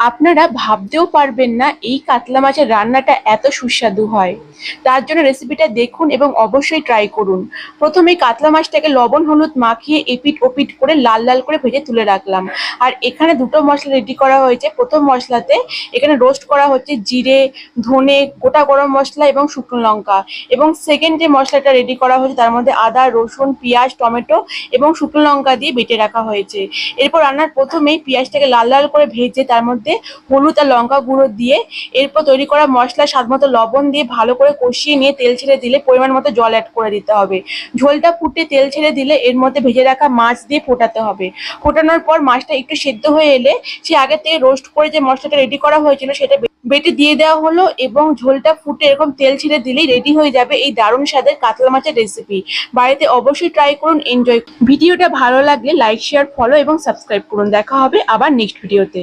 আপনারা ভাবতেও পারবেন না এই কাতলা মাছের রান্নাটা এত সুস্বাদু হয়। তার জন্য রেসিপিটা দেখুন এবং অবশ্যই ট্রাই করুন। প্রথমে কাতলা মাছটাকে লবণ হলুদ মাখিয়ে এপিট ওপিট করে লাল লাল করে ভেজে তুলে রাখলাম। আর এখানে দুটো মশলা রেডি করা হয়েছে। প্রথম মশলাতে এখানে রোস্ট করা হচ্ছে জিরে, ধনে, গোটা গরম মশলা এবং শুকনো লঙ্কা। এবং সেকেন্ড যে মশলাটা রেডি করা হয়েছে তার মধ্যে আদা, রসুন, পেঁয়াজ, টমেটো এবং শুকনো লঙ্কা দিয়ে বেটে রাখা হয়েছে। এরপর রান্নার প্রথমেই পেঁয়াজটাকে লাল লাল করে ভেজে তার মধ্যে হলুদ আর লঙ্কা গুঁড়ো দিয়ে এরপর তৈরি করা মশলা স্বাদ মতো লবণ দিয়ে ভালো করে কষিয়ে নিয়ে তেল ছেড়ে দিলে পরিমাণ মতো জল অ্যাড করে দিতে হবে। ঝোলটা ফুটে তেল ছেড়ে দিলে এর মধ্যে ভেজে রাখা মাছ দিয়ে ফোটাতে হবে। ফোটানোর পর মাছটা একটু সেদ্ধ হয়ে এলে সে আগে থেকে রোস্ট করে যে মশলাটা রেডি করা হয়েছিল সেটা বেটে দিয়ে দেওয়া হলো এবং ঝোলটা ফুটে এরকম তেল ছেড়ে দিলেই রেডি হয়ে যাবে এই দারুণ স্বাদের কাতলা মাছের রেসিপি। বাড়িতে অবশ্যই ট্রাই করুন, এনজয়। ভিডিওটা ভালো লাগলে লাইক, শেয়ার, ফলো এবং সাবস্ক্রাইব করুন। দেখা হবে আবার নেক্সট ভিডিওতে।